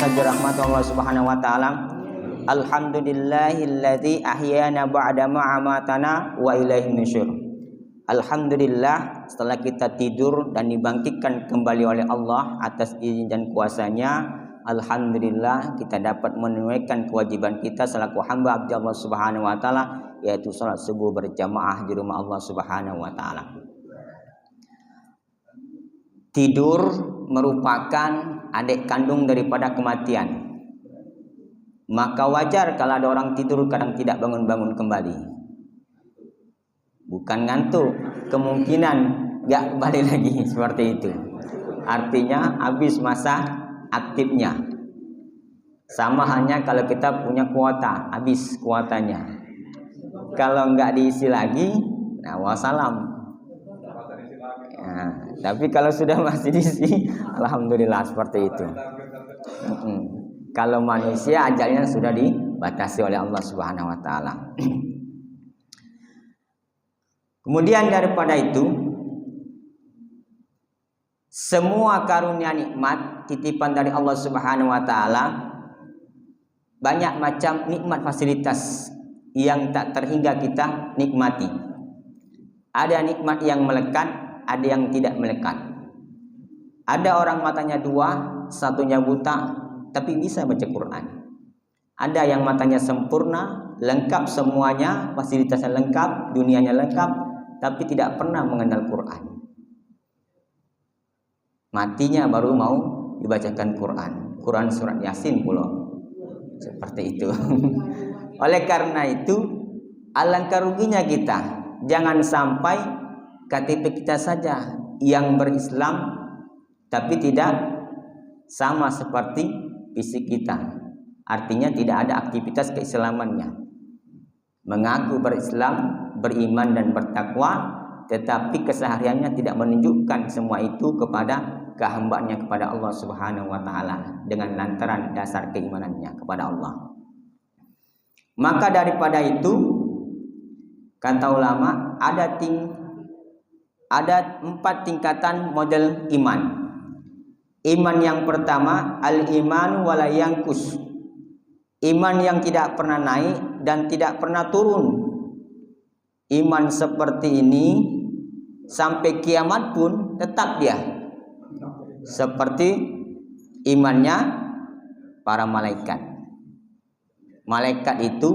saja rahmat Allah Subhanahu wa taala. Alhamdulillahilladzi ahyana ba'da ma amatana wa ilaihin nusyur. Alhamdulillah, setelah kita tidur dan dibangkitkan kembali oleh Allah atas izin dan kuasanya, alhamdulillah kita dapat menunaikan kewajiban kita selaku hamba abdi Allah Subhanahu wa taala, yaitu salat subuh berjamaah di rumah Allah Subhanahu wa taala. Tidur merupakan adik kandung daripada kematian. Maka wajar kalau ada orang tidur kadang tidak bangun-bangun kembali. Bukan ngantuk, kemungkinan gak kembali lagi seperti itu. Artinya habis masa aktifnya. Sama hanya kalau kita punya kuota, habis kuotanya. Kalau nggak diisi lagi, nah wassalam. Nah, tapi kalau sudah masih diisi, alhamdulillah seperti itu. Kalau manusia ajalnya sudah dibatasi oleh Allah Subhanahu wa taala. Kemudian daripada itu, semua karunia nikmat titipan dari Allah Subhanahu wa taala, banyak macam nikmat fasilitas yang tak terhingga kita nikmati. Ada nikmat yang melekat, ada yang tidak melekat. Ada orang matanya dua, satunya buta, tapi bisa baca Quran. Ada yang matanya sempurna, lengkap semuanya, fasilitasnya lengkap, dunianya lengkap, tapi tidak pernah mengenal Quran. Matinya baru mau dibacakan Quran. Quran surat Yasin pula. Seperti itu. Oleh karena itu, alangkah ruginya kita. Jangan sampai KTP kita saja yang berislam, tapi tidak sama seperti fisik kita. Artinya tidak ada aktivitas keislamannya. Mengaku berislam, beriman dan bertakwa, tetapi kesehariannya tidak menunjukkan semua itu kepada kehambaannya kepada Allah Subhanahu wa taala dengan lantaran dasar keimanannya kepada Allah. Maka daripada itu, kata ulama, ada 4 tingkatan model iman. Iman yang pertama, al-iman wala yanqus. Iman yang tidak pernah naik dan tidak pernah turun. Iman seperti ini sampai kiamat pun tetap dia. Seperti imannya para malaikat. Malaikat itu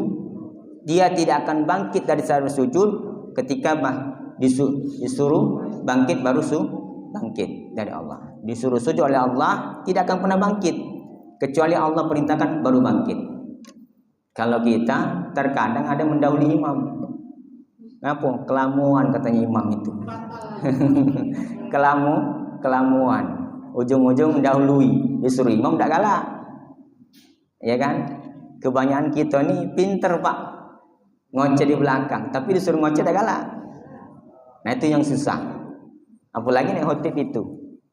dia tidak akan bangkit dari saat sujud ketika disuruh bangkit baru bangkit dari Allah. Disuruh sujud oleh Allah tidak akan pernah bangkit kecuali Allah perintahkan baru bangkit. Kalau kita terkadang ada mendahului imam. Apa? Kelamuan katanya imam itu. Kelamuan. Ujung-ujung mendahului. Disuruh imam tak galak. Ya kan? Kebanyakan kita ni pinter pak. Ngoceh di belakang. Tapi disuruh ngoceh tak galak. Nah itu yang susah. Apalagi naik khotib itu.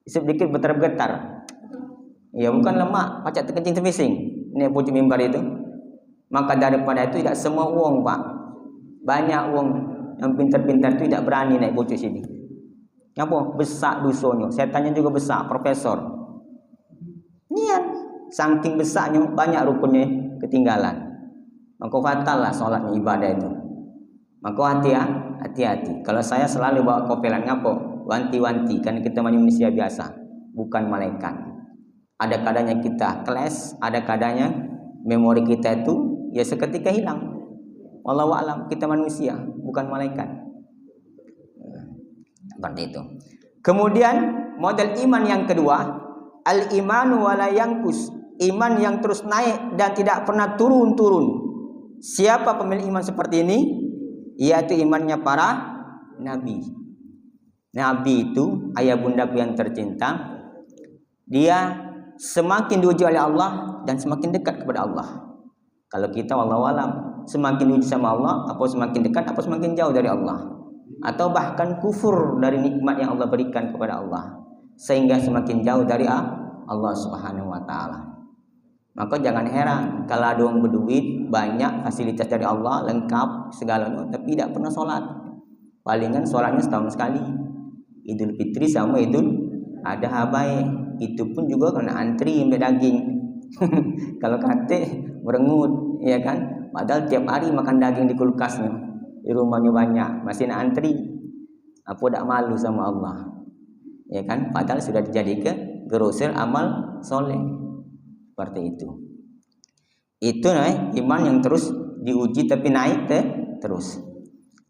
Sedikit bergetar-getar. Ya bukan lemak. Pacak terkencing terpising. Ini pucuk mimbar itu. Maka daripada itu tidak semua uang pak. Banyak uang yang pintar-pintar itu tidak berani naik pucuk sini. Apa? Besar dosanya. Setannya juga besar. Profesor. Niat. Saking besarnya banyak rukunnya ketinggalan. Maka fatal lah sholatnya ibadah itu. Maka hati-hati. Kalau saya selalu bawa kopelan ngapo? Wanti-wanti. Karena kita manusia biasa. Bukan malaikat. Ada kadanya kita kelas. Ada kadanya memori kita itu ya seketika hilang. Wallahu a'lam, kita manusia, bukan malaikat. Seperti itu. Kemudian model iman yang kedua, al-imanu wala yanqus. Iman yang terus naik dan tidak pernah turun-turun. Siapa pemilik iman seperti ini? Yaitu imannya para nabi. Nabi itu ayah bundaku yang tercinta. Dia semakin diuji oleh Allah dan semakin dekat kepada Allah. Kalau kita wallahu alam, semakin diuji sama Allah, apa semakin dekat, apa semakin jauh dari Allah. Atau bahkan kufur dari nikmat yang Allah berikan kepada Allah. Sehingga semakin jauh dari Allah Subhanahu wa ta'ala. Maka jangan heran kalau ada orang berduit, banyak fasilitas dari Allah, lengkap segalanya, tapi tidak pernah sholat. Palingan sholatnya setahun sekali. Idul Fitri sama Idul Adha baik. Itu pun juga kena antri ambil daging. Kalau katik merengut, ya kan? Padahal tiap hari makan daging di kulkasnya, di rumahnya banyak, masih nak antri. Apa tak malu sama Allah, ya kan? Padahal sudah dijadikan grosir amal soleh seperti itu. Itu iman yang terus diuji tapi naik terus.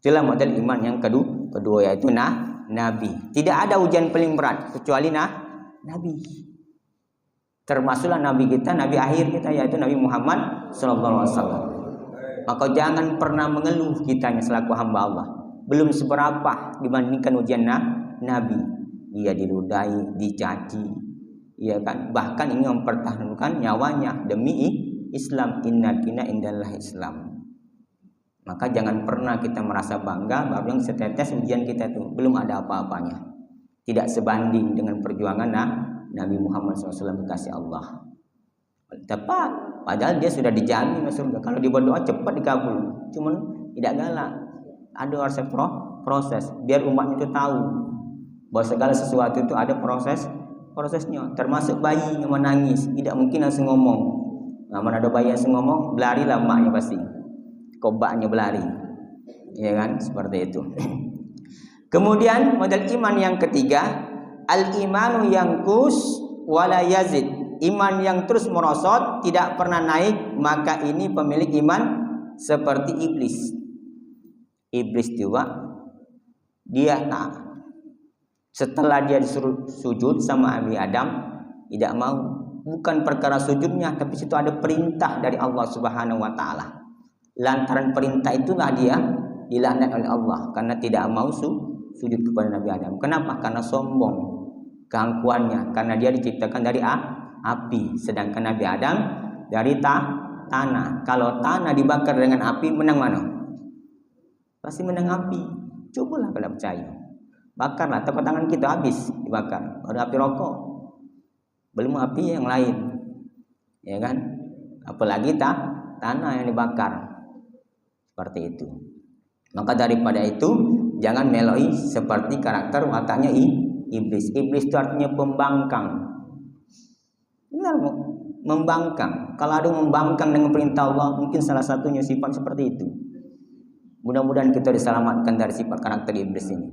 Itulah model iman yang kedua yaitu Nabi. Tidak ada ujian paling berat kecuali Nabi. Termasuklah Nabi kita, Nabi akhir kita yaitu Nabi Muhammad SAW. Maka jangan pernah mengeluh kitanya selaku hamba Allah. Belum seberapa dibandingkan ujian Nabi. Dia diludai, dicaci, ya kan? Bahkan ingin mempertahankan nyawanya demi Islam. Inna dina indallah Islam. Maka jangan pernah kita merasa bangga bahwa yang setetes ujian kita itu belum ada apa-apanya. Tidak sebanding dengan perjuangan Nabi Muhammad SAW kekasih Allah. Tepat, padahal dia sudah dijamin surga. Kalau dia berdoa cepat dikabul. Cuman tidak galak. Ada harus proses biar umat itu tahu bahwa segala sesuatu itu ada prosesnya. Termasuk bayi yang menangis, tidak mungkin langsung ngomong. Mana ada bayi yang langsung ngomong, belarilah maknya pasti. Kobaknya berlari, ya kan? Seperti itu. Kemudian model iman yang ketiga, al-imanu yanqus wala yazid. Iman yang terus merosot, tidak pernah naik, maka ini pemilik iman seperti iblis. Iblis juga dia setelah dia disuruh sujud sama Nabi Adam, tidak mau. Bukan perkara sujudnya, tapi situ ada perintah dari Allah Subhanahu wa taala. Lantaran perintah itulah dia dilaknat oleh Allah karena tidak mau sujud kepada Nabi Adam. Kenapa? Karena sombong, keangkuhannya. Karena dia diciptakan dari api, sedangkan Nabi Adam dari tanah. Kalau tanah dibakar dengan api, menang mana? Pasti menang api. Cobalah kalau percaya. Bakarlah, tepuk tangan kita habis dibakar. Ada api rokok, belum api yang lain, ya kan? Apalagi tanah yang dibakar. Seperti itu. Maka daripada itu jangan meloi seperti karakter wataknya iblis. Iblis itu artinya pembangkang. Benar, membangkang. Kalau ada membangkang dengan perintah Allah, mungkin salah satunya sifat seperti itu. Mudah-mudahan kita diselamatkan dari sifat karakter iblis ini.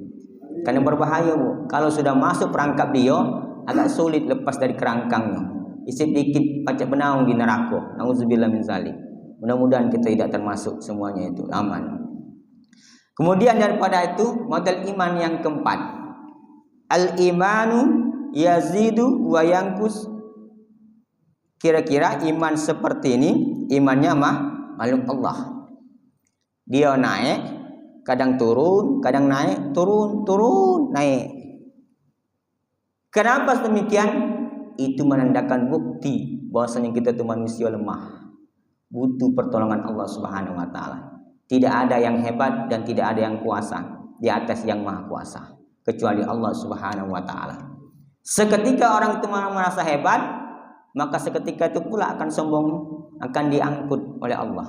Karena berbahaya, Bu. Kalau sudah masuk perangkap dia, agak sulit lepas dari kerangkangnya. Isi dikit pacak benaung di neraka. Nauzubillah min zalik. Mudah-mudahan kita tidak termasuk semuanya itu, aman. Kemudian daripada itu model iman yang keempat, al-imanu yazidu wa yanqus. Kira-kira iman seperti ini imannya makhluk Allah. Dia naik, kadang turun, kadang naik, turun, naik. Kenapa demikian? Itu menandakan bukti bahwasanya kita itu manusia lemah. Butuh pertolongan Allah Subhanahu wa taala. Tidak ada yang hebat dan tidak ada yang kuasa di atas yang maha kuasa kecuali Allah Subhanahu wa taala. Seketika orang itu merasa hebat, maka seketika itu pula akan sombong, akan diangkut oleh Allah.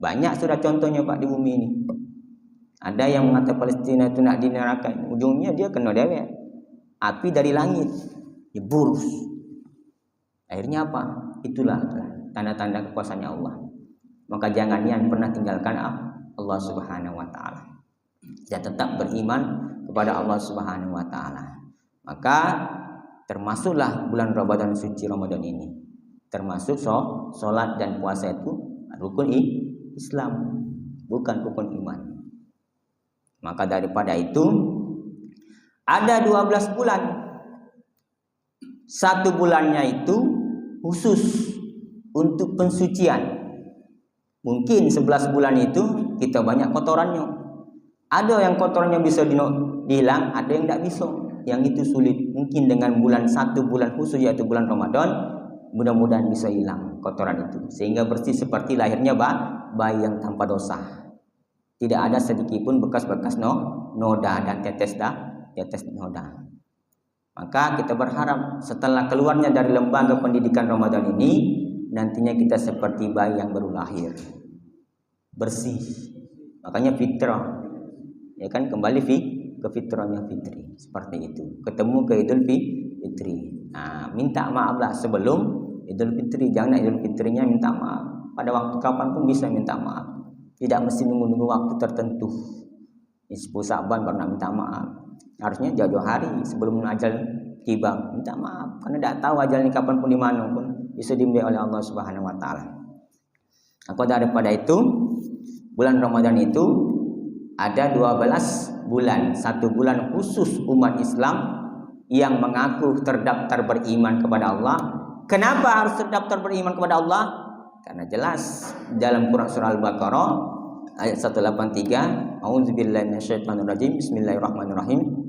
Banyak sudah contohnya Pak di bumi ini. Ada yang mengatakan Palestina itu nak di neraka, ujungnya dia kena dewek. Api dari langit diburus. Akhirnya apa? Itulah tanda-tanda kekuasaannya Allah. Maka jangan yang pernah tinggalkan Allah Subhanahu wa taala. Dan tetap beriman kepada Allah Subhanahu wa taala. Maka termasuklah bulan Ramadan suci Ramadan ini. Termasuk salat dan puasa itu rukun Islam, bukan rukun iman. Maka daripada itu ada 12 bulan. Satu bulannya itu khusus untuk pensucian. Mungkin 11 bulan itu kita banyak kotorannya. Ada yang kotorannya bisa dihilang, ada yang tidak bisa. Yang itu sulit. Mungkin dengan satu bulan khusus yaitu bulan Ramadan, mudah-mudahan bisa hilang kotoran itu. Sehingga bersih seperti lahirnya bayi yang tanpa dosa. Tidak ada sedikit pun bekas-bekas noda dan tetes noda. Maka kita berharap setelah keluarnya dari lembaga pendidikan Ramadan ini, nantinya kita seperti bayi yang baru lahir, bersih. Makanya fitrah, ya kan, kembali ke fitrahnya fitri, seperti itu. Ketemu ke Idul Fitri. Nah, minta maaflah sebelum Idul Fitri, jangan Idul Fitrinya minta maaf. Pada waktu kapan pun bisa minta maaf. Tidak mesti nunggu-nunggu waktu tertentu. Di 10 Sa'ban baru nak minta maaf. Harusnya jauh-jauh hari sebelum ajal tiba minta maaf, karena tidak tahu ajalnya kapan pun di mana pun bisa dimulai oleh Allah Subhanahu wa taala. Maka daripada itu, bulan Ramadan itu ada 12 bulan. Satu bulan khusus umat Islam yang mengaku terdaftar beriman kepada Allah. Kenapa harus terdaftar beriman kepada Allah? Karena jelas dalam Quran surah Al-Baqarah ayat 183, A'udzubillahi minasyaitonirrajim. Bismillahirrahmanirrahim.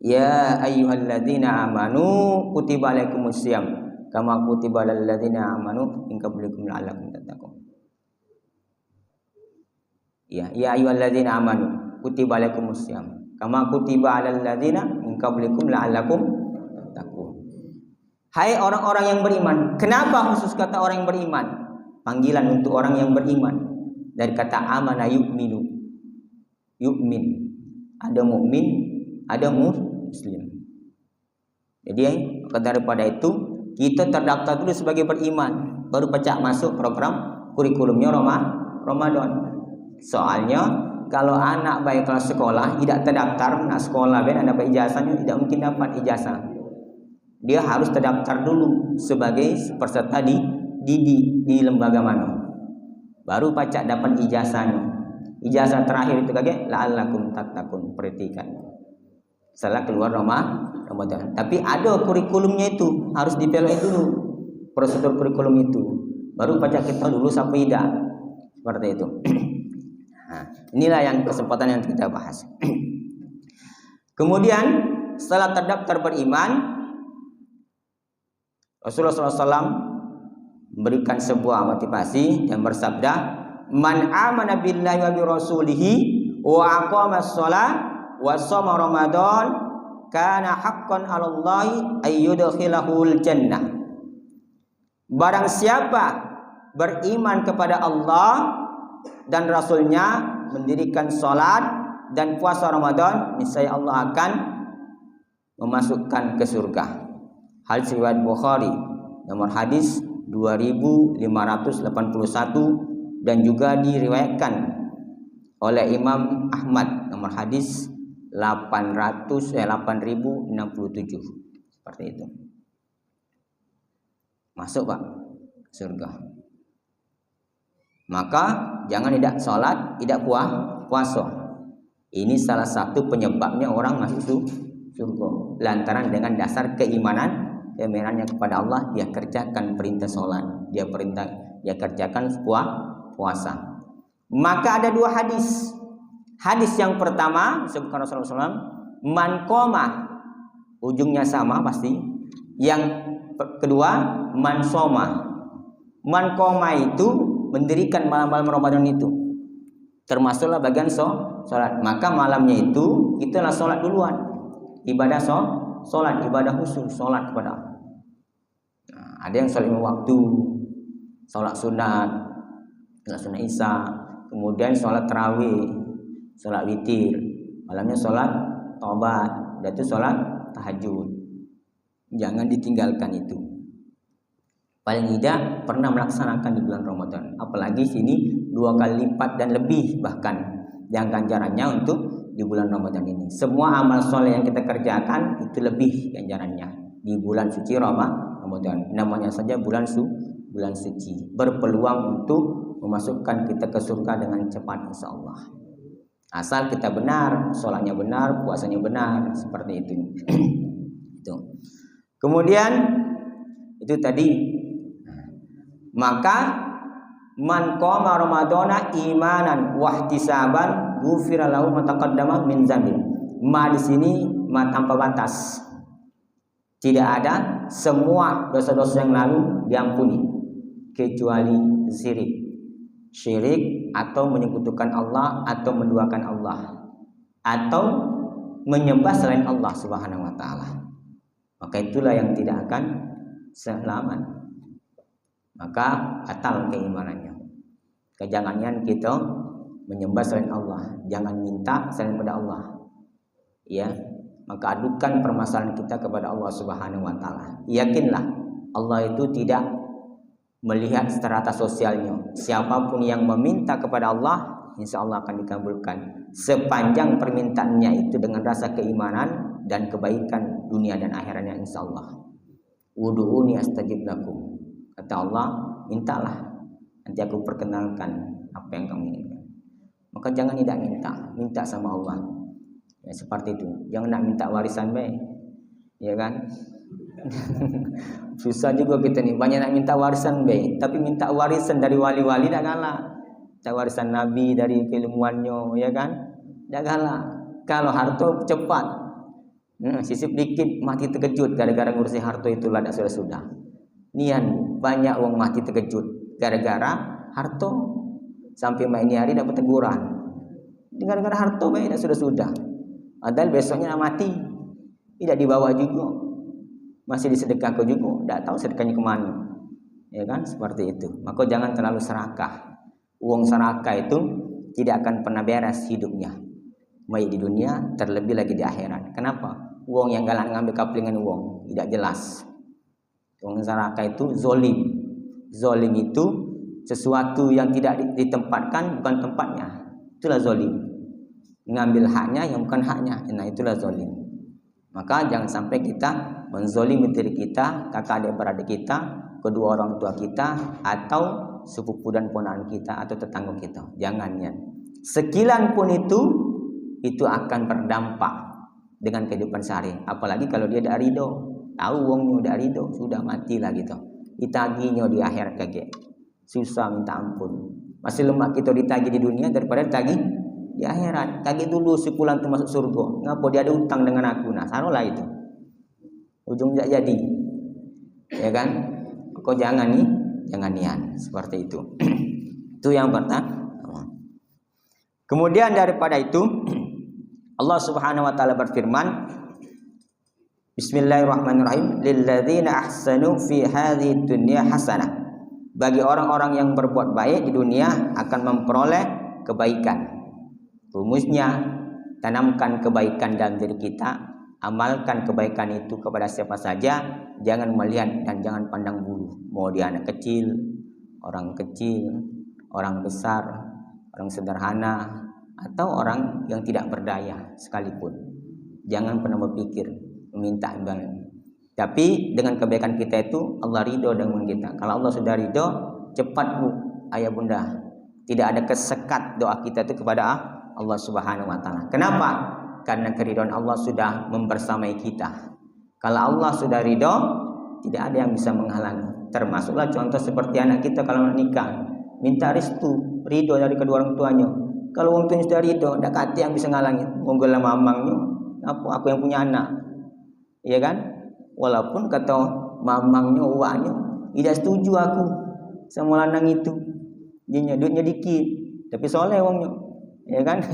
Ya ayyuhalladzina amanu kutiba alaikumusiyam kama kutiba alal ladzina amanu min qablikum la'allakum tattaqun. Ya ayyuhalladzina amanu kutiba alaikumusiyam kama kutiba alal ladzina min qablikum la'allakum tattaqun. Hai orang-orang yang beriman. Kenapa khusus kata orang yang beriman? Panggilan untuk orang yang beriman. Dari kata amana yu'minu. Yu'min. Ada mukmin, ada muslim. Jadi daripada itu kita terdaftar dulu sebagai beriman, baru pecah masuk program kurikulumnya Ramadan. Soalnya kalau anak baik kelas sekolah tidak terdaftar, nak sekolah ben ada ijazahnya, tidak mungkin dapat ijazah. Dia harus terdaftar dulu sebagai peserta di lembaga mana, baru pacak dapat ijazahnya. Ijazah terakhir itu kaget la'allakum tattaqun, perhatikan. Setelah keluar Ramadan. Tapi ada kurikulumnya itu, harus dipelai dulu prosedur kurikulum itu, baru pacak kita dulu sampai tidak. Seperti itu. Nah, inilah yang kesempatan yang kita bahas. Kemudian setelah terdaftar beriman, Rasulullah SAW memberikan sebuah motivasi dan bersabda, man amana billahi wa bi rasulihi wa aqama shalah wa shoma ramadan kana haqqan 'alallahi ayyudkhilahul jannah. Barang siapa beriman kepada Allah dan Rasulnya, mendirikan salat dan puasa Ramadan, niscaya Allah akan memasukkan ke surga. Hadis riwayat Bukhari, nomor hadis 2581, dan juga diriwayatkan oleh Imam Ahmad, nomor hadis 8067. Seperti itu. Masuk Pak surga. Maka jangan tidak sholat, tidak puasa. Ini salah satu penyebabnya orang masuk surga. Lantaran dengan dasar keimanannya kepada Allah, dia kerjakan perintah sholat, dia kerjakan puasa. Maka ada dua hadis. Hadis yang pertama disebutkan Rasulullah SAW, man qoma, ujungnya sama pasti. Yang kedua man soma. Man qoma itu mendirikan malam-malam Ramadan itu, termasuklah bagian sholat. Maka malamnya itu kita lah sholat duluan, ibadah sholat, ibadah khusus, sholat kepada Allah. Nah, ada yang sholat 5 waktu, sholat sunat isya, kemudian sholat tarawih, sholat witir, malamnya sholat taubat, dan itu sholat tahajud. Jangan ditinggalkan itu. Paling tidak pernah melaksanakan di bulan Ramadan. Apalagi sini 2 kali lipat dan lebih bahkan yang ganjarannya untuk di bulan Ramadan ini. Semua amal soleh yang kita kerjakan itu lebih ganjarannya di bulan suci Ramadan. Namanya saja bulan suci. Berpeluang untuk memasukkan kita ke surga dengan cepat insyaallah. Asal kita benar, sholatnya benar, puasanya benar, seperti itu. Itu. Kemudian itu tadi. Maka man qama ramadhana imanan wa ihtisaban ghufira lahu ma taqaddama min dzambi. Ma di sini ma tanpa batas. Tidak ada, semua dosa-dosa yang lalu diampuni kecuali syirik atau menyekutukan Allah atau menduakan Allah atau menyembah selain Allah Subhanahu wa taala. Maka itulah yang tidak akan selamat. Maka batal keimanannya. Jangan kita menyembah selain Allah, jangan minta selain pada Allah. Ya, maka adukan permasalahan kita kepada Allah Subhanahu wa taala. Yakinlah Allah itu tidak melihat strata sosialnya. Siapapun yang meminta kepada Allah, insya Allah akan dikabulkan. Sepanjang permintaannya itu dengan rasa keimanan dan kebaikan dunia dan akhiratnya, insya Allah. Wudu'uni astajib lakum. Kata Allah, mintalah, nanti aku perkenalkan apa yang kamu inginkan. Maka jangan tidak minta sama Allah. Ya, seperti itu. Jangan nak minta warisan baik, ya kan? Susah juga kita nih, banyak nak minta warisan baik, tapi minta warisan dari wali-wali tak kalah. Minta warisan Nabi dari keilmuannya, ya kan? Tak kalah. Kalau harta cepat, sisip dikit mati terkejut gara-gara ngurusi harta itulah tak sudah. Nian banyak orang mati terkejut gara-gara harta, sampai ini hari dapat teguran. Gara-gara harta baik tak sudah. Padahal besoknya nak mati, tidak dibawa juga. Masih disedekahkan juga, tidak tahu sedekahnya kemana, ya kan? Seperti itu. Maka jangan terlalu serakah. Uang serakah itu tidak akan pernah beres hidupnya, baik di dunia, terlebih lagi di akhirat. Kenapa? Uang yang galak ngambil kaplingan uang tidak jelas. Uang serakah itu zolim. Zolim itu sesuatu yang tidak ditempatkan, bukan tempatnya. Itulah zolim. Ngambil haknya yang bukan haknya, nah itulah zolim. Maka jangan sampai kita menzolimi diri kita, kakak adik beradik kita, kedua orang tua kita, atau sepupu dan ponakan kita, atau tetangga kita. Jangan ya. Sekilan pun itu akan berdampak dengan kehidupan sehari. Apalagi kalau dia tidak ridho, tahu uangnya tidak ridho, sudah matilah gitu. Ditagihnya di akhirat kaget. Susah minta ampun. Masih lemak kita ditagih di dunia daripada ditagih di akhirat. Tagih dulu sepulang itu masuk surga. Ngapa dia ada utang dengan aku? Nah, sarolah itu. Ujung tidak jadi, ya kan? Kok jangan nian seperti itu. Itu yang pertama. Kemudian daripada itu, Allah Subhanahu wa taala berfirman, Bismillahirrahmanirrahim, lilladzina ahsanu fi hadhihi dunya hasanah. Bagi orang-orang yang berbuat baik di dunia akan memperoleh kebaikan. Rumusnya, tanamkan kebaikan dalam diri kita. Amalkan kebaikan itu kepada siapa saja. Jangan melihat dan jangan pandang bulu. Mau dia anak kecil, orang besar, orang sederhana, atau orang yang tidak berdaya sekalipun. Jangan pernah berpikir meminta imbalan. Tapi dengan kebaikan kita itu Allah ridho dengan kita. Kalau Allah sudah ridho, cepat bu, ayah bunda. Tidak ada kesekat doa kita itu kepada Allah Subhanahu wa taala. Kenapa? Karena keridhaan Allah sudah membersamai kita. Kalau Allah sudah ridho, tidak ada yang bisa menghalangi. Termasuklah contoh seperti anak kita kalau nikah, minta restu, ridho dari kedua orang tuanya. Kalau orang tuanya sudah ridho, tidak ada yang bisa menghalangi. Monggo lah mamangnya, aku yang punya anak, iya kan? Walaupun kata mamangnya, uaknya, tidak setuju aku sama lanang itu. Dia duitnya dikit, tapi soleh wongnya, ya kan?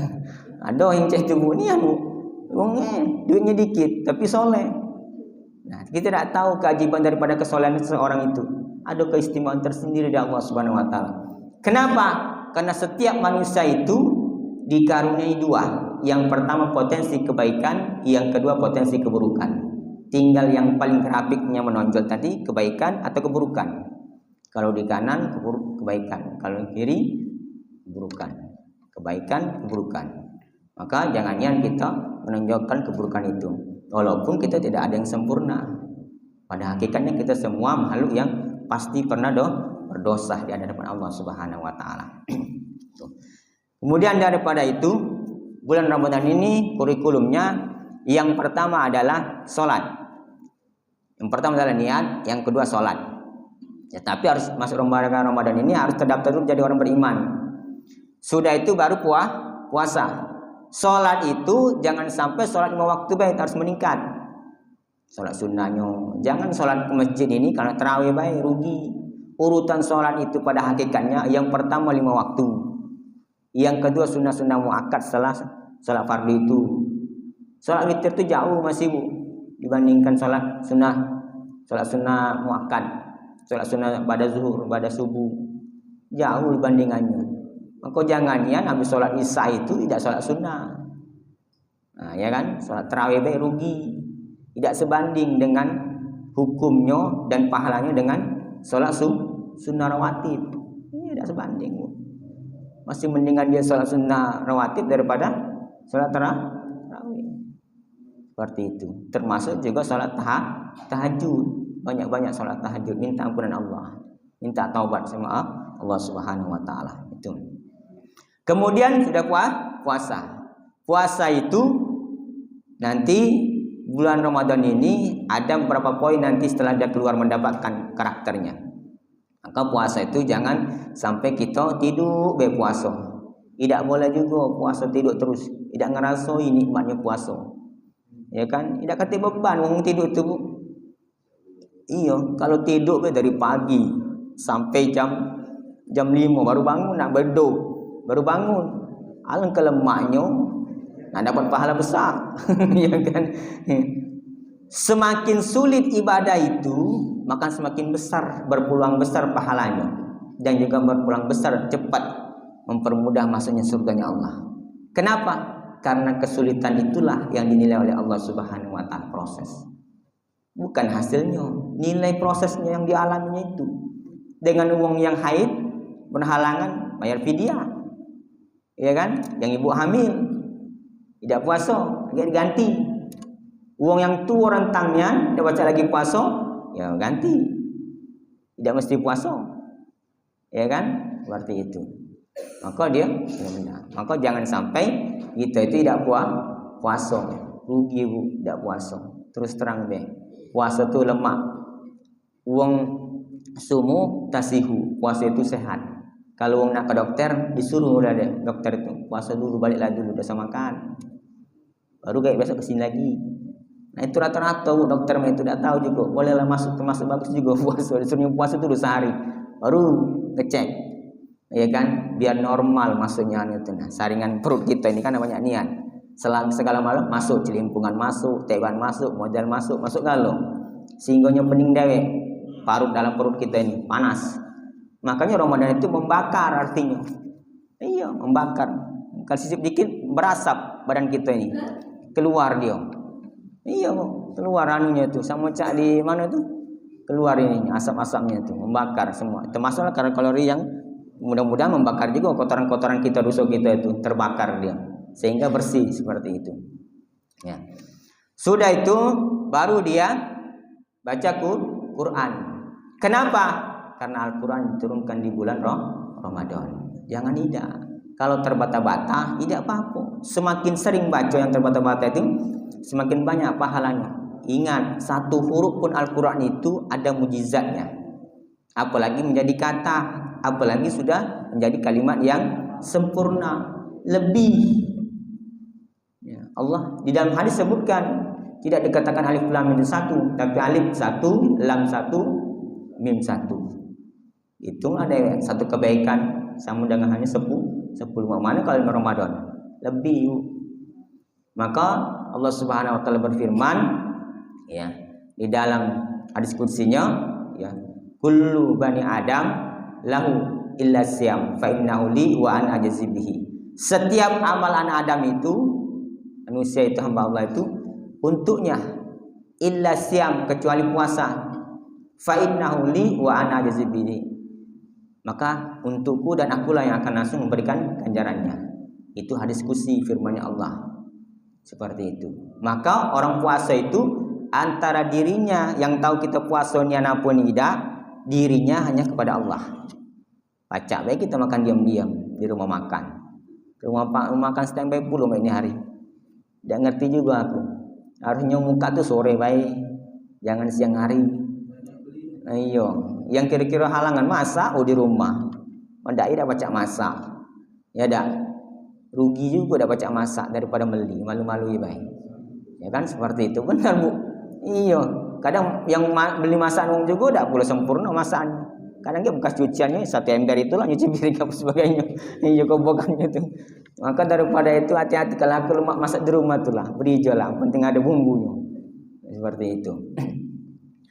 Ada yang cek tubuh ni duitnya dikit tapi soleh. Nah, kita tidak tahu keajaiban daripada kesolehan seseorang itu. Ada keistimewaan tersendiri dari Allah Subhanahu wa taala. Kenapa? Karena setiap manusia itu dikaruniai dua. Yang pertama potensi kebaikan, yang kedua potensi keburukan. Tinggal yang paling grafiknya menonjol tadi kebaikan atau keburukan. Kalau di kanan kebaikan, kalau di kiri keburukan. Kebaikan, keburukan. Maka jangan kita menonjolkan keburukan itu. Walaupun kita tidak ada yang sempurna. Pada hakikatnya kita semua makhluk yang pasti pernah berdosa di hadapan Allah Subhanahu wa taala. Kemudian daripada itu, bulan Ramadan ini kurikulumnya yang pertama adalah sholat. Yang pertama adalah niat, yang kedua sholat. Ya, tapi harus masuk Ramadan ini harus terdaftar dulu jadi orang beriman. Sudah itu baru puasa. Sholat itu jangan sampai sholat 5 waktu baik, harus meningkat. Sholat sunnahnya, jangan sholat ke masjid ini karena tarawih baik, rugi. Urutan sholat itu pada hakikatnya yang pertama 5 waktu, yang kedua sunnah-sunnah muakkad setelah sholat fardu itu. Sholat witir itu jauh masih bu dibandingkan sholat sunnah muakkad, sholat sunnah pada zuhur, pada subuh, jauh dibandingannya. Maka jangan ya habis sholat isya itu tidak sholat sunnah. Nah, ya kan, sholat tarawih baik rugi, tidak sebanding dengan hukumnya dan pahalanya dengan sholat sunnah rawatib. Ini tidak sebanding. Masih mendingan dia sholat sunnah rawatib daripada sholat tarawih. Seperti itu. Termasuk juga sholat tahajud. Banyak-banyak sholat tahajud. Minta ampunan Allah. Minta taubat sama Allah Subhanahu wa taala. Itu. Kemudian sudah puasa. Puasa itu nanti bulan Ramadan ini ada beberapa poin nanti setelah dia keluar mendapatkan karakternya. Maka puasa itu jangan sampai kita tidur berpuasa. Tidak boleh juga puasa tidur terus. Tidak ngerasoi nikmatnya puasa. Ya kan? Tidak kata beban orang tidur tu. Iya, kalau tidur dari pagi sampai jam 5 baru bangun nak berdoa, baru bangun. Alangkah lemaknya nak dapat pahala besar. Ya kan? Semakin sulit ibadah itu, maka semakin besar berpeluang besar pahalanya dan juga berpeluang besar cepat mempermudah masuknya surganya Allah. Kenapa? Karena kesulitan itulah yang dinilai oleh Allah Subhanahu wa taala proses. Bukan hasilnya, nilai prosesnya yang dialaminya itu. Dengan uang yang haid berhalangan bayar fidyah. Ya kan? Yang ibu hamil tidak puasa, ganti. Uang yang tua rentangnya dia baca lagi puasa, ya ganti. Tidak mesti puasa. Ya kan? Seperti itu. Maka dia benar. Maka jangan sampai kita itu tidak puasa. Rugi bu, tidak puasa. Terus terang deh. Puasa itu lemak. Uang sumu tasihu. Puasa itu sehat. Kalau uang nak ke dokter, disuruh udah deh dokter itu puasa dulu, balik lagi dulu, udah sama makan. Baru kayak besok kesini lagi. Nah itu rata-rata dokter itu tidak tahu juga. Bolehlah masuk termasuk bagus juga puasa. Disuruh puasa dulu sehari. Baru ngecek. Ya kan? Biar normal masuknya itu. Nah, saringan perut kita ini kan namanya niat. Segala malam masuk, celimpungan masuk, teban masuk, modal masuk galau. Singgahnya pening dewek, parut dalam perut kita ini panas. Makanya Ramadan itu membakar artinya. Iya, membakar. Kalau sisip dikit berasap badan kita ini. Keluar dia. Iya, keluar anunya itu. Sama cak di mana itu? Keluar ini asap-asapnya itu, membakar semua. Termasuklah karena kalori yang mudah-mudahan membakar juga kotoran-kotoran kita, dosa kita itu terbakar dia. Sehingga bersih seperti itu. Ya. Sudah itu baru dia baca Quran. Kenapa? Karena Al-Quran diturunkan di bulan Ramadan. Jangan tidak. Kalau terbata-bata tidak apa-apa. Semakin sering baca yang terbata-bata itu, semakin banyak pahalanya. Ingat, satu huruf pun Al-Quran itu ada mujizatnya. Apalagi menjadi kata, apalagi sudah menjadi kalimat yang sempurna, lebih. Allah di dalam hadis sebutkan tidak dikatakan alif lam mim satu, tapi alif satu, lam satu, mim satu. Itu ada satu kebaikan sama dengan hanya 10 mana kalau Ramadan lebih. Maka Allah Subhanahu wa taala berfirman ya di dalam hadis qudsinya ya, kullu bani adam lahu illa siyam fa innahu li wa ana ajzi bihi. Setiap amal anak Adam itu, manusia itu, hamba Allah itu, untuknya illa siyam, kecuali puasa, fa innahu li wa ana ajzi bihi. Maka untukku dan akulah yang akan langsung memberikan ganjarannya. Itu hadis qudsi firman-Nya Allah. Seperti itu. Maka orang puasa itu antara dirinya yang tahu kita puasa ni anapun tidak, dirinya hanya kepada Allah. Baca baik kita makan diam-diam di rumah makan. Rumah makan standby puluh ini hari. Tidak ngerti juga aku. Harusnya muka tuh sore baik, jangan siang hari. Ayo, yang kira-kira halangan masak di rumah. Mendai dah baca masak. Ya dah. Rugi juga dah baca masak daripada beli, malu-malui baik. Ya kan seperti itu, benar Bu. Iya, kadang yang beli masakan juga dah pula sempurna masakan. Kadang dia bekas cuciannya satu ember itulah nyuci piring apa sebagainya. Iya kobokannya itu. Maka daripada itu hati-hati kalau aku lemak masak di rumah itulah, berijo lah, penting ada bumbunya. Seperti itu.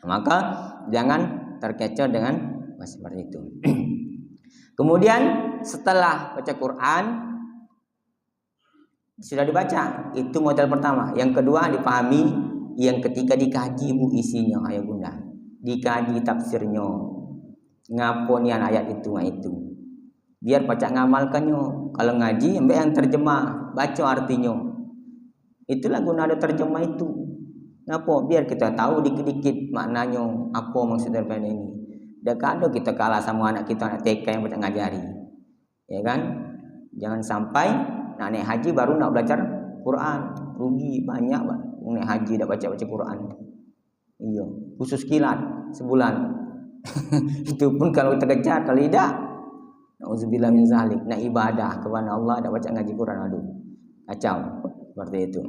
Maka jangan terkecoh dengan seperti itu. Kemudian setelah baca Quran sudah dibaca, itu modal pertama. Yang kedua dipahami yang ketika dikaji bu isinya ayah bunda, dikaji tafsirnya, ngapo nian ayat itu biar pacak ngamalkannya. Kalau ngaji ambil yang terjemah, baca artinya, itulah guna ada terjemah itu. Ngapo biar kita tahu dikit-dikit maknanya apa maksud daripada ini. Dah kado kita kalah sama anak kita anak TK yang banyak ngajari, ya kan? Jangan sampai nak naik haji baru nak belajar Quran, rugi banyak pak. Naik haji dah baca Quran, iya khusus kilat sebulan. Itu pun kalau kita kejar, kalau tidak, nauzubillah min zalik, nak ibadah kepada Allah dah baca ngaji Quran, aduh kacau seperti itu.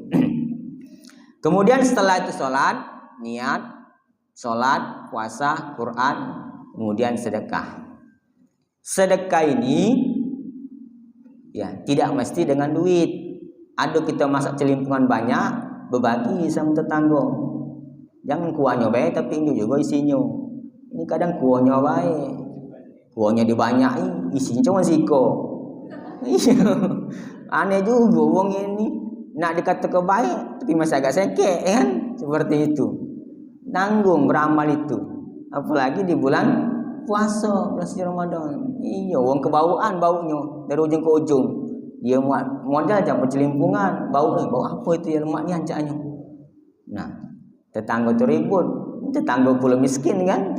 Kemudian setelah itu sholat, niat, sholat, puasa, Quran, kemudian sedekah. Sedekah ini ya tidak mesti dengan duit. Ada kita masak celimpungan banyak, berbagi sama tetangga. Jangan kuahnya baik tapi ini juga isinya. Ini kadang kuahnya baik, kuahnya dibanyaki, isinya cuma siko. Aneh juga wong ini. Nak dikata kebaik tapi masih agak sekek kan, seperti itu. Tanggung beramal itu, apalagi di bulan puasa, bulan suci Ramadan. Iya, wong kebauan baunya dari ujung ke ujung. Dia modal aja percelimpungan, bau apa itu ya, lemak ni ancaknya. Nah, tetangga tu ribut, tetangga pula miskin kan,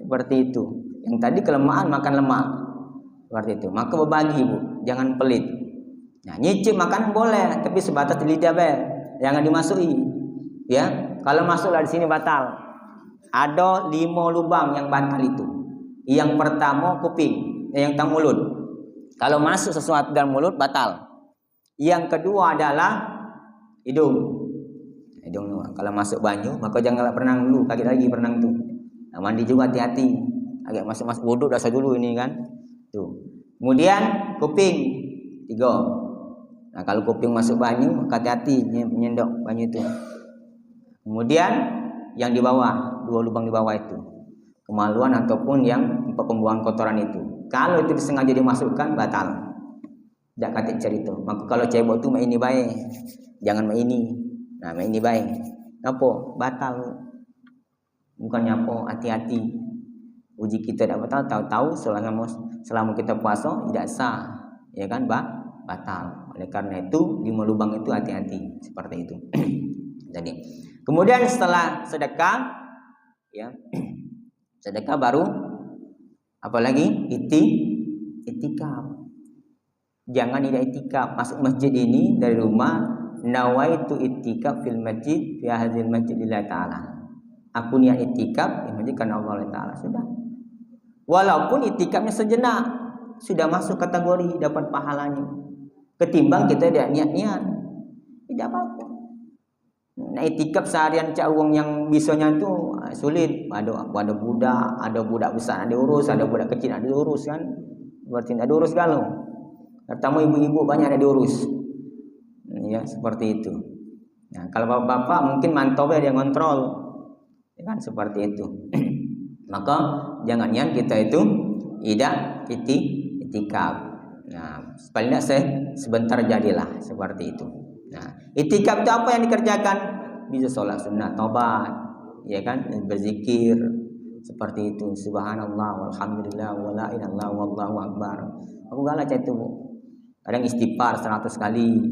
seperti itu. Yang tadi kelemahan makan lemak, seperti itu. Maka berbagi bu, jangan pelit. Nah, nyicip makan boleh, tapi sebatas di lidah be, jangan dimasuki. Ya, kalau masuklah di sini batal. Ada 5 lubang yang batal itu. Yang pertama kuping, yang tang mulut. Kalau masuk sesuatu dalam mulut batal. Yang kedua adalah hidung. Hidung kalau masuk banyu, maka janganlah berenang dulu, kaget lagi berenang tu. Nah, mandi juga hati-hati. Agak masuk wuduk dah dulu ini kan. Tuh. Kemudian kuping 3. Nah, kalau kuping masuk banyu, hati-hati menyendok banyu itu. Kemudian yang di bawah, 2 lubang di bawah itu, kemaluan ataupun yang pembuangan kotoran itu. Kalau itu disengaja dimasukkan, batal. Jak katik cerita. Maka kalau cebok tu main ini baik, jangan main ini. Nah, main ini baik. Apa? Batal. Bukannya apa? Hati-hati. Uji kita tidak batal, tahu-tahu selama kita puasa tidak sah, ya kan, batal. Oleh karena itu 5 lubang itu hati-hati, seperti itu. Jadi, kemudian setelah sedekah, ya, sedekah baru apalagi itikaf. Jangan tidak itikaf masuk masjid ini dari rumah, nawaitu itikaf fil masjid fi hadzal masjid lillahi taala. Aku niat itikaf di masjid karena Allah taala, sudah. Walaupun itikafnya sejenak, sudah masuk kategori dapat pahalanya. Ketimbang kita tidak niat-niat, tidak apa-apa. Nah, itikaf seharian cak uang yang bisanya tu sulit. Ada budak besar ada urus, ada budak kecil ada urus kan. Berarti ada urus galau. Terutama ibu-ibu banyak ada diurus. Ya, seperti itu. Nah, kalau bapak-bapak mungkin mantau dia ngontrol. Ya kan, seperti itu. Maka jangan yang kita itu tidak itikaf. Nah, paling tidak sebentar jadilah, seperti itu. Nah, itikaf itu apa yang dikerjakan? Bisa sholat sunat, taubat, ya kan, berzikir seperti itu. Subhanallah, walhamdulillah, wala ilaha illallah, wallahu akbar. Aku galak itu. Kadang istighfar 100 kali.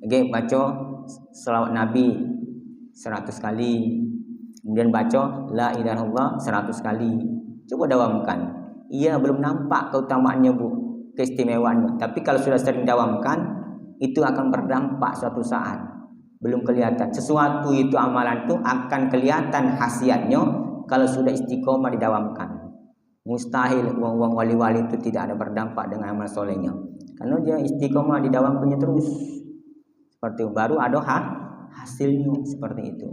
Oke, baca selawat Nabi 100 kali. Kemudian baca la ilaha illallah 100 kali. Coba dawamkan. Iya, belum nampak keutamaannya, Bu, keistimewaannya. Tapi kalau sudah sering dawamkan, itu akan berdampak suatu saat. Belum kelihatan. Sesuatu itu amalan itu akan kelihatan khasiatnya kalau sudah istiqomah didawamkan. Mustahil wong-wong wali-wali itu tidak ada berdampak dengan amal solehnya. Karena dia istiqomah didawamkannya terus. Seperti itu. Baru ada hasilnya seperti itu.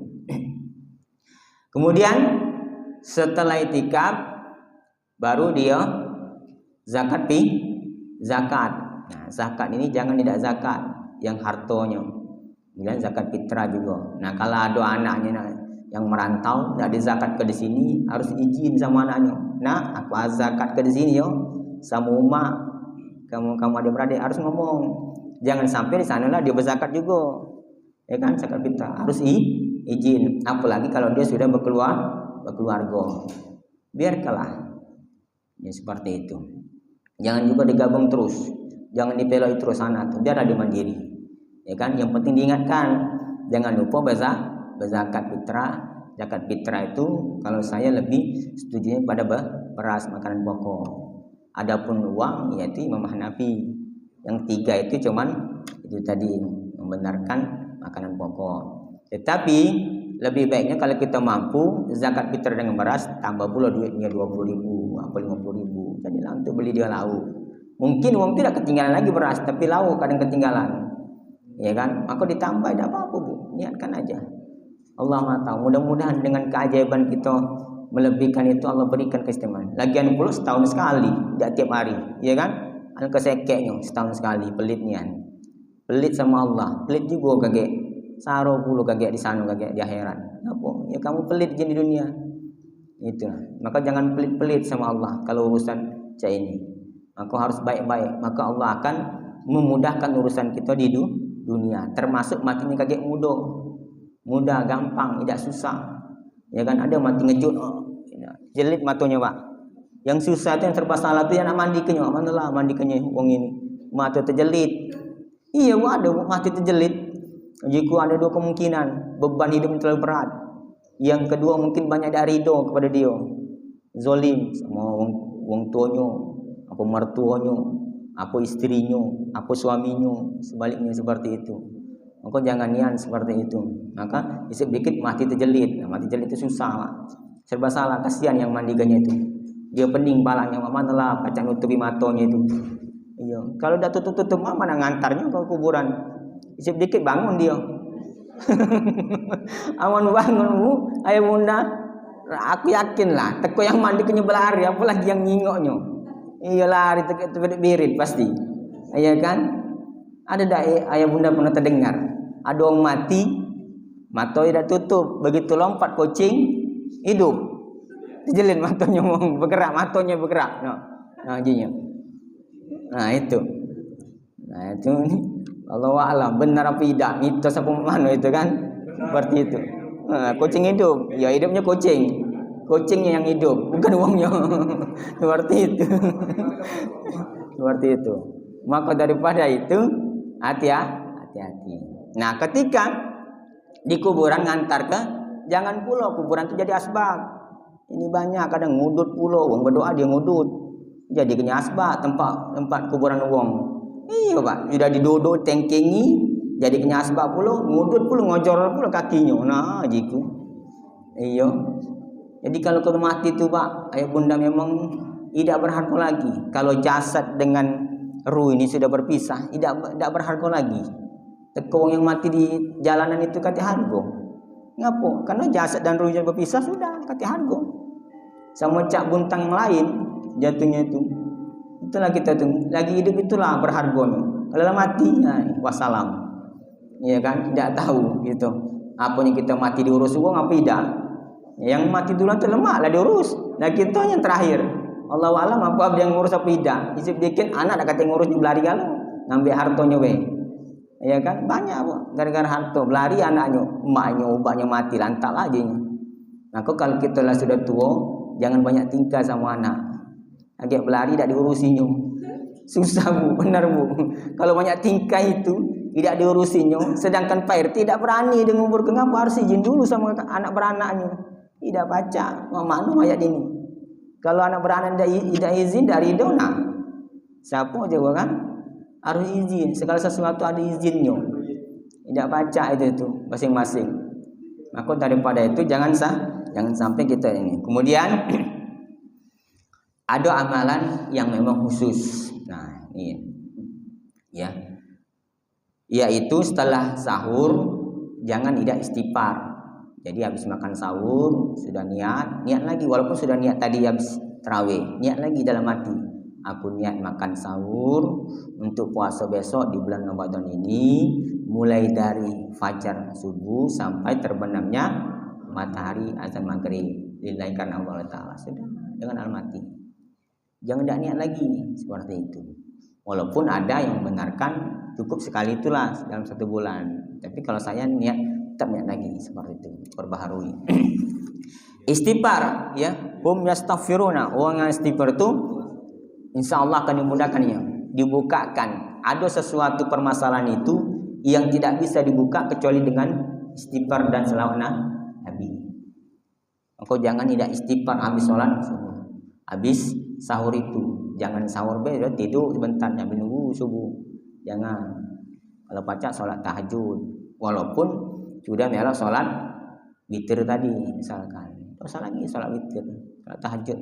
Kemudian setelah itikaf baru dia zakat. Nah, zakat ini jangan tidak zakat yang hartonya. Kemudian zakat fitrah juga. Nah, kalau ada anaknya yang merantau tidak dizakat ke di sini, harus izin sama anaknya. Nah, aku zakat ke di sini yo, sama umat. Kamu adik-beradik harus ngomong. Jangan sampai di sanalah dia berzakat juga. Ya kan, zakat fitrah harus izin. Apalagi kalau dia sudah berkeluarga. Biarkanlah. Ya seperti itu. Jangan juga digabung terus. Jangan dipeloi terus anak tuh. Biarlah dia mandiri. Ya kan? Yang penting diingatkan, jangan lupa berzakat fitrah. Zakat fitrah itu kalau saya lebih setuju pada beras, makanan pokok. Adapun uang yaitu Imam Hanafi. Yang 3 itu cuman itu tadi membenarkan makanan pokok. Tetapi lebih baiknya kalau kita mampu zakat fitrah dengan beras, tambah pula duitnya 20.000 atau 50.000. Jadilah untuk beli dia lauk. Mungkin uang tidak ketinggalan lagi beras, tapi lauk kadang ketinggalan. Ya kan? Maka ditambah, tidak apa-apa Bu. Niatkan aja. Allah tahu. Mudah-mudahan dengan keajaiban kita melebihkan itu Allah berikan keistimewaan. Lagian pula setahun sekali, tidak tiap hari, ya kan? Anu kesekeknya setahun sekali, pelitnya. Pelit sama Allah, pelit juga kagak. Saro puluh kagak di sana, kagak di akhirat. Apa? Ya kamu pelit di dunia. Itu. Maka jangan pelit-pelit sama Allah kalau urusan ini. Maka harus baik-baik. Maka Allah akan memudahkan urusan kita di dunia. Termasuk matinya kagak mudah, gampang, tidak susah. Ya kan, ada mati ngejut, jelit matonya Pak. Yang susah itu yang serba salah itu yang nak mandi kenyo, manalah mandi kenyo wong ini. Mata terjelit. Iya, ada mati terjelit. Jika ada 2 kemungkinan, beban hidup terlalu berat. Yang kedua mungkin banyak dari ridho kepada dia. Zolim sama wong tuanya, apa mertuanya, apa istrinya, apa suaminya, sebaliknya seperti itu. Maka jangan niat seperti itu. Maka dikit mati terjelit. Nah, mati terjelit itu susah, Pak. Serba salah, kasihan yang mandikannya itu. Dia pening palanya, mana lah pacak nutupi matonya itu. Iya. Kalau udah tutup mana ngantarnya ke kuburan. Dikit bangun dia. Awan bangun Bu, ayo bunda. Aku yakin lah, teko yang mandikannya berlari, apalagi yang nyingoknya. Iya lari birit pasti. Iya kan? Ada dah ayah bunda pernah terdengar ada orang mati, mata tidak tutup, begitu lompat kucing hidup, dijelin matanya bergerak, nah jinya, nah itu Allah alam benar apa tidak, mitos apa mana itu kan, seperti itu. Nah, kucing hidup, ya hidupnya kucingnya yang hidup, bukan uangnya. Seperti itu. Seperti itu. Maka daripada itu hati-hati. Nah, ketika di kuburan ngantar ke, jangan pula kuburan itu jadi asbab. Ini banyak kadang ngudut pula, wong berdoa dia ngudut. Jadi kena asbab tempat kuburan wong. Iya Pak, sudah diduduk tengkengi, jadi kena asbab pula, ngudut pula, ngojor pula kakinya. Nah, jiku. Iya. Jadi kalau kau mati itu Pak, ayah bunda memang tidak berharga lagi. Kalau jasad dengan ruh ini sudah berpisah, tidak berharga lagi. Tekong yang mati di jalanan itu kati harga. Ngapo? Karena jasad dan ruhnya berpisah sudah kati harga. Sama cak buntang lain jatuhnya itu. Itulah kita tuh lagi hidup itulah berharganya. Kalau mati, wassalam. Ya kan? Tidak tahu gitu. Apanya kita mati diurus uang apa tidak? Yang mati duluan itu lemak lah diurus. Nah kita yang terakhir. Allah alam apa yang ngurus apa tidak. Isip dikit anak dak kata ngurus belari kalau ngambil hartonya we. Ya kan banyak Bu, gara-gara harto belari anaknya, emaknya, ubahnya mati lantak aja. Nah, kalau kita lah sudah tua, jangan banyak tingkah sama anak. Agak belari tak diurusinya. Susah Bu, benar Bu. Kalau banyak tingkah itu tidak diurusinya, sedangkan Pak RT tidak berani dengan umur kenapa harus izin dulu sama anak beranaknya. Tidak baca, mana ayat ini. Kalau anak beranak tidak izin dari dona, siapa juga kan harus izin. Segala sesuatu ada izinnya. Tidak baca itu masing-masing. Maka daripada itu jangan sampai kita ini. Kemudian ada amalan yang memang khusus. Nah ini, ya, yaitu setelah sahur jangan tidak istighfar. Jadi habis makan sahur sudah niat lagi, walaupun sudah niat tadi habis tarawih, niat lagi dalam hati. Aku niat makan sahur untuk puasa besok di bulan Ramadan ini, mulai dari fajar subuh sampai terbenamnya matahari azan maghrib. Lillahi karena Allah Ta'ala. Sudah dengan al-mati. Jangan tidak niat lagi seperti itu. Walaupun ada yang membenarkan cukup sekali itulah dalam 1 bulan. Tapi kalau saya niat tetap niat lagi seperti itu, perbaharui. Istighfar, ya, hum yastaghfiruna, orang yang istighfar itu insyaallah akan dimudahkannya, dibukakan. Ada sesuatu permasalahan itu yang tidak bisa dibuka kecuali dengan istighfar dan selawat Nabi. Engkau jangan tidak istighfar habis sholat subuh, habis sahur itu. Jangan sahur tidur sebentar sambil nunggu subuh. Jangan. Kalau baca sholat tahajud, walaupun sudah melok sholat witir tadi misalkan. Usah lagi sholat witir, sholat tahajud,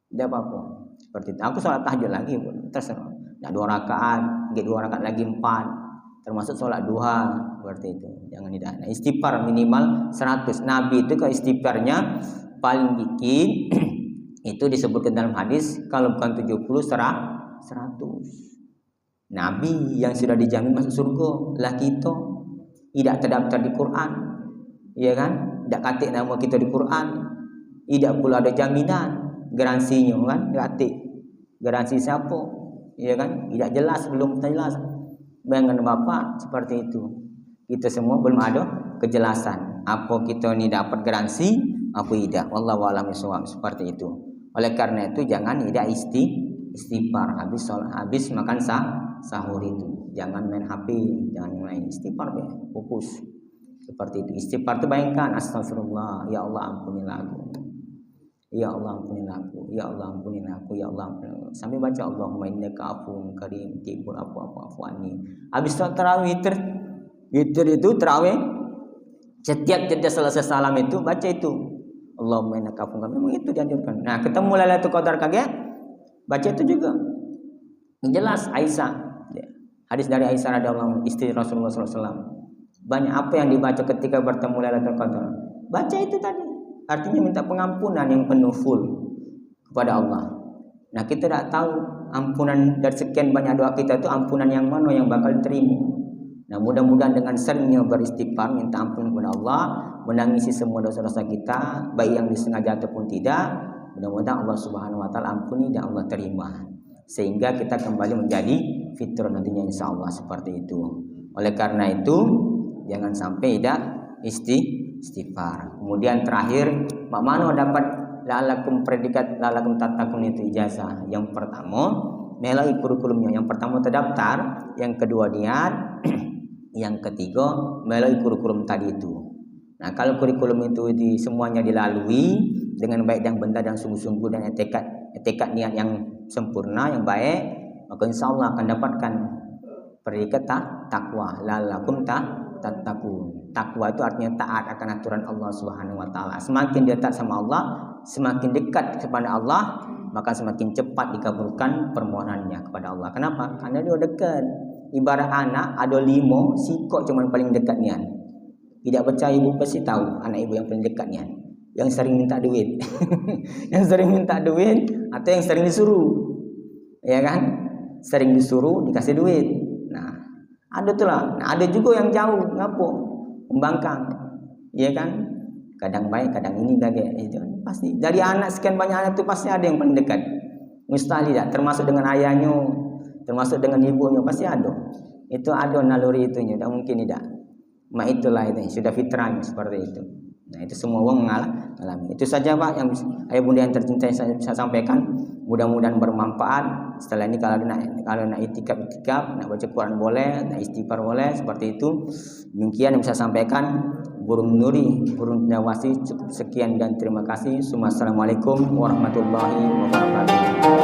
tidak apa-apa. Seperti itu. Aku sholat tahajud lagi pun terserah. Nah, 2 rakaat, 2 rakaat lagi 4, termasuk sholat duha seperti itu. Jangan tidak. Nah, istighfar minimal 100. Nabi itu ke istighfarnya paling dikit itu disebutkan dalam hadis kalau bukan 70 100. Nabi yang sudah dijamin masuk surga, lah kita tidak terdaftar di Quran, ya kan? Tidak katik nama kita di Quran, tidak pula ada jaminan garansinya kan? Katik garansi siapa, ya kan? Tidak jelas, belum jelas. Bayangkan Bapak seperti itu. Kita semua belum ada kejelasan. Apa kita ni dapat garansi, apa tidak. Wallahu a'lam bishawab, seperti itu. Oleh karena itu jangan tidak istighfar habis makan sahur itu. Jangan main HP, jangan yang lain. Istighfar be, fokus. Seperti itu. Istighfar itu bayangkan, astagfirullah, ya Allah ampunilah aku. Ya Allah ampunilah aku. Ya Allah ampunilah aku. Ya Allah ampunilah aku. Sambil baca Allahumma innaka afuwwun karim tuhibbul afwa fa'fu anni. Habis tarawih witir itu tarawih, setiap jeda selesai salam itu baca itu. Allahumma innaka afuwwun karim. Memang itu dianjurkan. Nah, ketemu Lailatul Qadar kaget, baca itu juga. Jelas Aisyah. Hadis dari Aisyah radhiyallahu anha, istri Rasulullah SAW. Banyak apa yang dibaca ketika bertemu Lailatul Qadar. Baca itu tadi. Artinya minta pengampunan yang penuh full kepada Allah. Nah, kita tidak tahu ampunan dari sekian banyak doa kita itu ampunan yang mana yang bakal terima. Nah, mudah-mudahan dengan seringnya beristighfar minta ampun kepada Allah, menangisi semua dosa-dosa kita, baik yang disengaja ataupun tidak, mudah-mudahan Allah Subhanahu wa taala ampuni dan Allah terima. Sehingga kita kembali menjadi fitrah nantinya insyaallah seperti itu. Oleh karena itu jangan sampai tidak istighfar. Kemudian terakhir, mana dapat la'alakum predikat la'alakum tattaqun itu ijazah. Yang pertama, melalui kurikulumnya. Yang pertama terdaftar, yang kedua niat, yang ketiga melalui kurikulum tadi itu. Nah, kalau kurikulum itu semuanya dilalui dengan baik dan benar dan sungguh-sungguh dan etikat niat yang sempurna, yang baik, maka insyaallah akan dapatkan predikat takwa. La'alakum tattaqun. Takwa itu artinya taat akan aturan Allah Subhanahu wa taala. Semakin dia taat sama Allah, semakin dekat kepada Allah, maka semakin cepat dikabulkan permohonannya kepada Allah. Kenapa? Karena dia dekat. Ibarat anak ada 5, sikok cuma paling dekat nian. Tidak percaya ibu pasti tahu anak ibu yang paling dekat nian. Yang sering minta duit. Yang sering minta duit atau yang sering disuruh. Ya kan? Sering disuruh dikasih duit. Nah, ada tuh lah. Nah, ada juga yang jauh, ngapo? Membangkang. Iya kan? Kadang baik, kadang ini kayak itu. Pasti dari anak sekian banyak anak itu pasti ada yang paling dekat. Mustahil tidak, termasuk dengan ayahnya, termasuk dengan ibunya pasti ada. Itu ada naluri itunya, tidak mungkin tidak. Mak itulah itu, sudah fitrahnya seperti itu. Nah, itu semua orang mengalami. Itu saja Pak yang ayah bunda yang tercinta yang saya bisa sampaikan. Mudah-mudahan bermanfaat. Setelah ini kalau nak itikaf, nak baca Quran boleh, nak istighfar boleh, seperti itu. Demikian yang bisa sampaikan. Burung Nuri, burung Nawasi, cukup sekian dan terima kasih. Assalamualaikum warahmatullahi wabarakatuh.